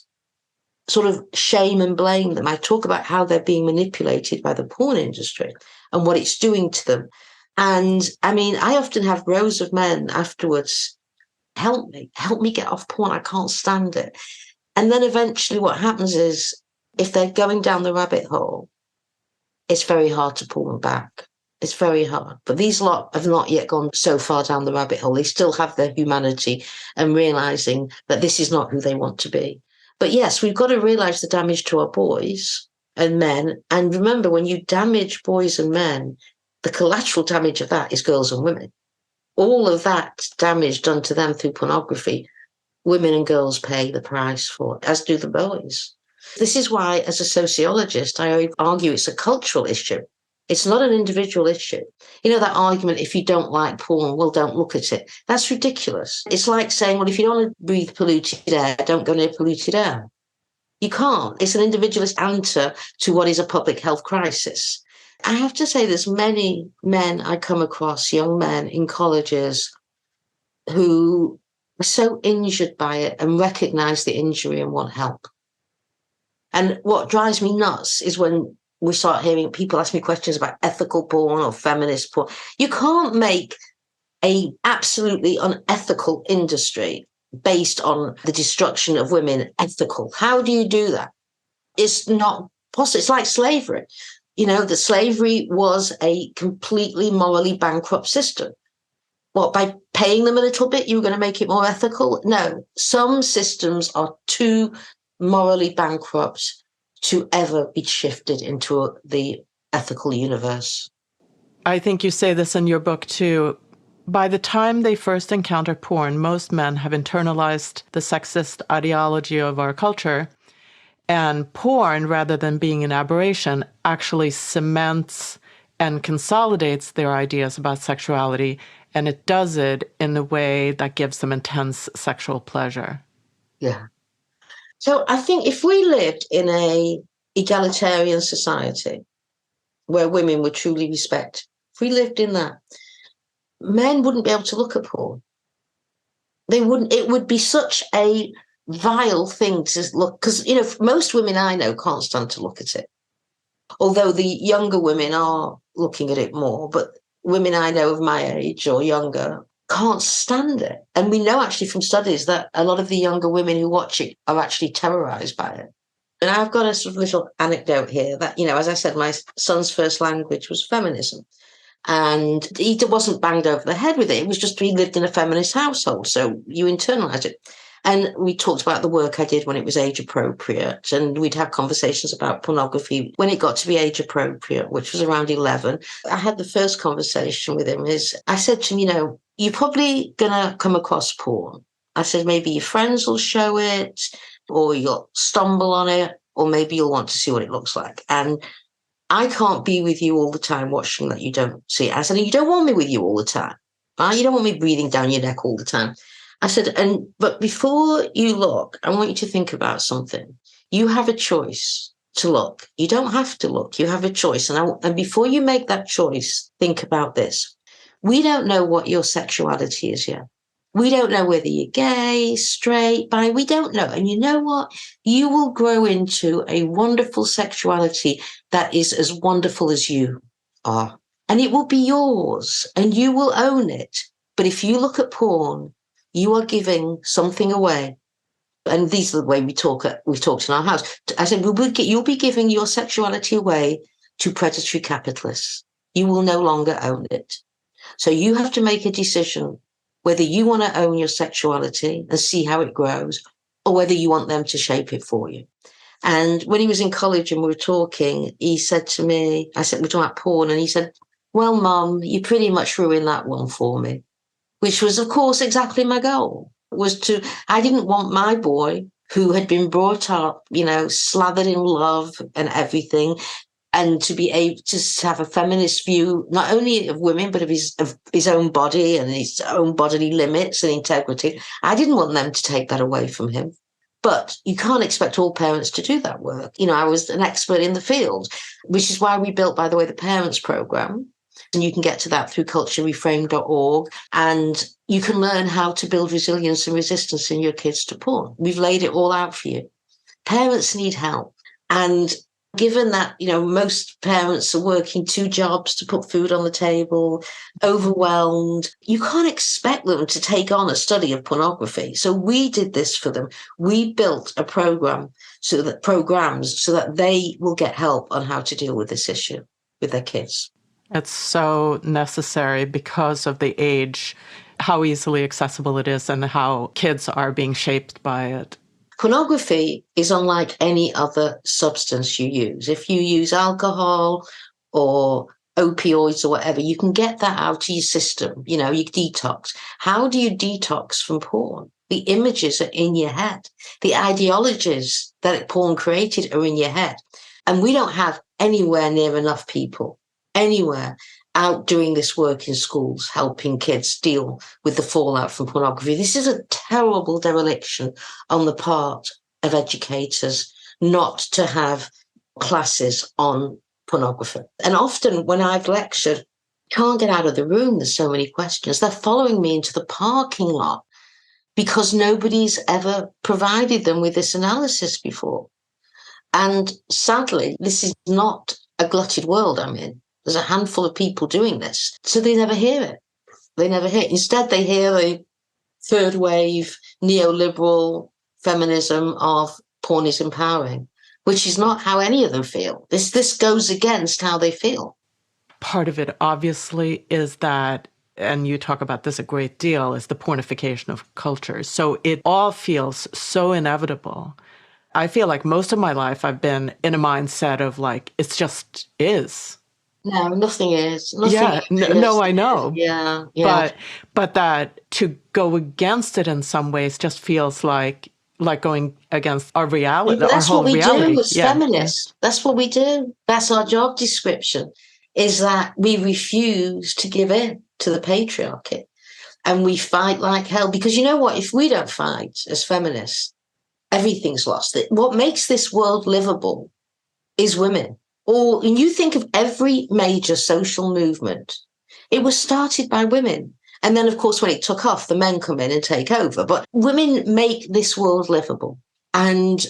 sort of shame and blame them. I talk about how they're being manipulated by the porn industry and what it's doing to them. And I mean, I often have rows of men afterwards, help me get off porn. I can't stand it. And then eventually what happens is, if they're going down the rabbit hole, it's very hard to pull them back. It's very hard. But these lot have not yet gone so far down the rabbit hole. They still have their humanity and realizing that this is not who they want to be. But yes, we've got to realize the damage to our boys and men. And remember, when you damage boys and men, the collateral damage of that is girls and women. All of that damage done to them through pornography, women and girls pay the price for, as do the boys. This is why, as a sociologist, I argue it's a cultural issue. It's not an individual issue. You know, that argument, if you don't like porn, well, don't look at it. That's ridiculous. It's like saying, well, if you don't want to breathe polluted air, don't go near polluted air. You can't. It's an individualist answer to what is a public health crisis. I have to say, there's many men I come across, young men in colleges, who are so injured by it and recognize the injury and want help. And what drives me nuts is when we start hearing people ask me questions about ethical porn or feminist porn. You can't make a absolutely unethical industry based on the destruction of women ethical. How do you do that? It's not possible. It's like slavery. You know, the slavery was a completely morally bankrupt system. What, by paying them a little bit, you were going to make it more ethical? No, some systems are too morally bankrupt to ever be shifted into the ethical universe. I think you say this in your book too. By the time they first encounter porn, most men have internalized the sexist ideology of our culture. And porn, rather than being an aberration, actually cements and consolidates their ideas about sexuality. And it does it in a way that gives them intense sexual pleasure. Yeah. So I think if we lived in a egalitarian society where women were truly respected, if we lived in that, men wouldn't be able to look at porn. They wouldn't. It would be such a vile thing to look, because, you know, most women I know can't stand to look at it. Although the younger women are looking at it more, but women I know of my age or younger can't stand it. And we know actually from studies that a lot of the younger women who watch it are actually terrorized by it. And I've got a sort of little anecdote here that, you know, as I said, my son's first language was feminism. And he wasn't banged over the head with it. It was just, he lived in a feminist household. So you internalize it. And we talked about the work I did when it was age appropriate. And we'd have conversations about pornography when it got to be age appropriate, which was around 11. I had the first conversation with him is, I said to him, you know, you're probably going to come across porn. I said, maybe your friends will show it, or you'll stumble on it, or maybe you'll want to see what it looks like. And I can't be with you all the time watching that you don't see it. I said, you don't want me with you all the time. Right? You don't want me breathing down your neck all the time. I said, but before you look, I want you to think about something. You have a choice to look. You don't have to look. You have a choice. And before you make that choice, think about this. We don't know what your sexuality is yet. We don't know whether you're gay, straight, bi. We don't know. And you know what? You will grow into a wonderful sexuality that is as wonderful as you are. And it will be yours and you will own it. But if you look at porn, you are giving something away. And these are the way we've talked in our house. I said, you'll be giving your sexuality away to predatory capitalists. You will no longer own it. So you have to make a decision whether you want to own your sexuality and see how it grows, or whether you want them to shape it for you. And when he was in college and we were talking, he said to me, I said, we're talking about porn. And he said, well, Mum, you pretty much ruined that one for me, which was, of course, exactly my goal. I didn't want my boy, who had been brought up, you know, slathered in love and everything. and to be able to have a feminist view, not only of women, but of his own body and his own bodily limits and integrity. I didn't want them to take that away from him. But you can't expect all parents to do that work. I was an expert in the field, which is why we built, by the way, the Parents Programme. And you can get to that through culturereframe.org. And you can learn how to build resilience and resistance in your kids to porn. We've laid it all out for you. Parents need help. And given that, most parents are working 2 jobs to put food on the table, overwhelmed, you can't expect them to take on a study of pornography. So we did this for them. We built a programs so that they will get help on how to deal with this issue with their kids. It's so necessary because of the age, how easily accessible it is, and how kids are being shaped by it. Pornography is unlike any other substance you use. If you use alcohol or opioids or whatever, you can get that out of your system. You detox. How do you detox from porn? The images are in your head. The ideologies that porn created are in your head. And we don't have anywhere near enough people, anywhere, out doing this work in schools, helping kids deal with the fallout from pornography. This is a terrible dereliction on the part of educators not to have classes on pornography. And often when I've lectured, can't get out of the room, there's so many questions. They're following me into the parking lot because nobody's ever provided them with this analysis before. And sadly, this is not a glutted world I'm in. There's a handful of people doing this. So they never hear it. They never hear it. Instead, they hear the third wave neoliberal feminism of porn is empowering, which is not how any of them feel. This goes against how they feel. Part of it, obviously, is that, and you talk about this a great deal, is the pornification of culture. So it all feels so inevitable. I feel like most of my life I've been in a mindset of it just is. No, nothing is. No, I know. Yeah. But that to go against it in some ways just feels like going against our reality. Yeah, that's our whole what we reality. do as feminists. That's what we do. That's our job description, is that we refuse to give in to the patriarchy. And we fight like hell. Because you know what? If we don't fight as feminists, everything's lost. What makes this world livable is women. And you think of every major social movement, it was started by women. And then, of course, when it took off, the men come in and take over. But women make this world livable. And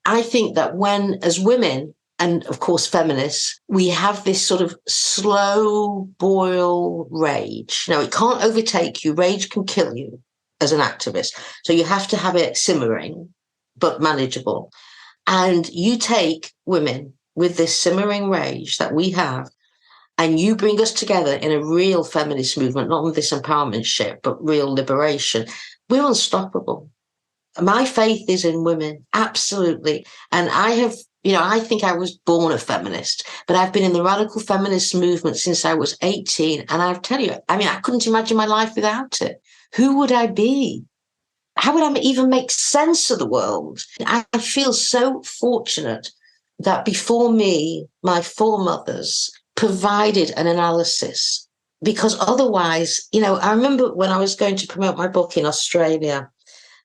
I think that when, as women, and of course, feminists, we have this sort of slow boil rage. Now, it can't overtake you. Rage can kill you as an activist. So you have to have it simmering, but manageable. And you take women with this simmering rage that we have, and you bring us together in a real feminist movement, not with this empowerment shit, but real liberation, we're unstoppable. My faith is in women, absolutely. And I think I was born a feminist, but I've been in the radical feminist movement since I was 18. And I tell you, I couldn't imagine my life without it. Who would I be? How would I even make sense of the world? I feel so fortunate that before me, my foremothers provided an analysis, because otherwise, I remember when I was going to promote my book in Australia,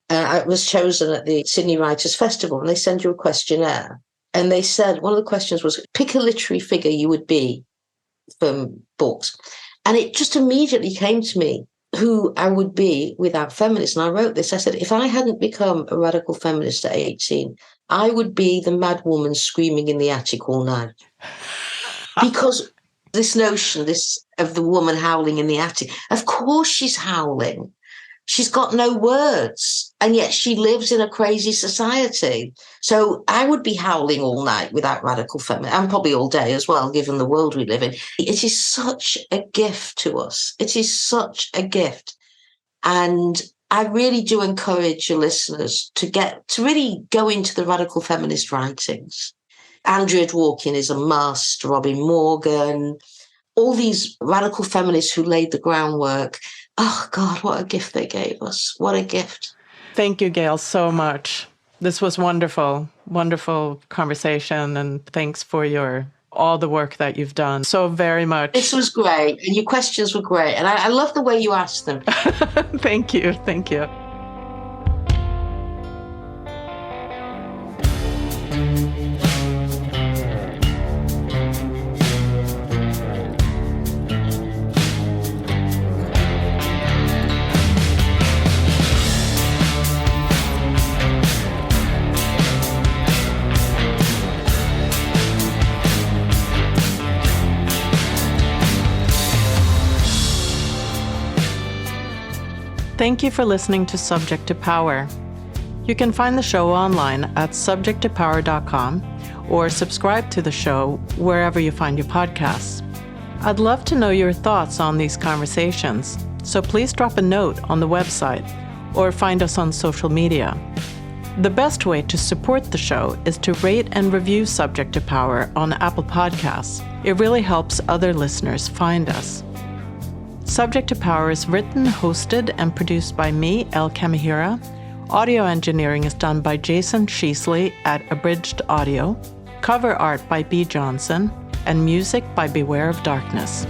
I was chosen at the Sydney Writers' Festival, and they send you a questionnaire. And they said, one of the questions was, pick a literary figure you would be from books. And it just immediately came to me who I would be without feminists. And I wrote this. I said, if I hadn't become a radical feminist at 18, I would be the mad woman screaming in the attic all night. Because this notion, of the woman howling in the attic, of course she's howling. She's got no words, and yet she lives in a crazy society. So I would be howling all night without radical feminism, and probably all day as well, given the world we live in. It is such a gift to us. It is such a gift. And I really do encourage your listeners to really go into the radical feminist writings. Andrea Dworkin is a must, Robin Morgan, all these radical feminists who laid the groundwork. Oh, God, what a gift they gave us. What a gift. Thank you, Gail, so much. This was wonderful, wonderful conversation. And thanks for all the work that you've done so very much. This was great. And your questions were great. And I love the way you asked them. Thank you. Thank you. Thank you for listening to Subject to Power. You can find the show online at subjecttopower.com or subscribe to the show wherever you find your podcasts. I'd love to know your thoughts on these conversations, so please drop a note on the website or find us on social media. The best way to support the show is to rate and review Subject to Power on Apple Podcasts. It really helps other listeners find us. Subject to Power is written, hosted, and produced by me, El Kamihira. Audio engineering is done by Jason Sheasley at Abridged Audio. Cover art by B. Johnson, and music by Beware of Darkness.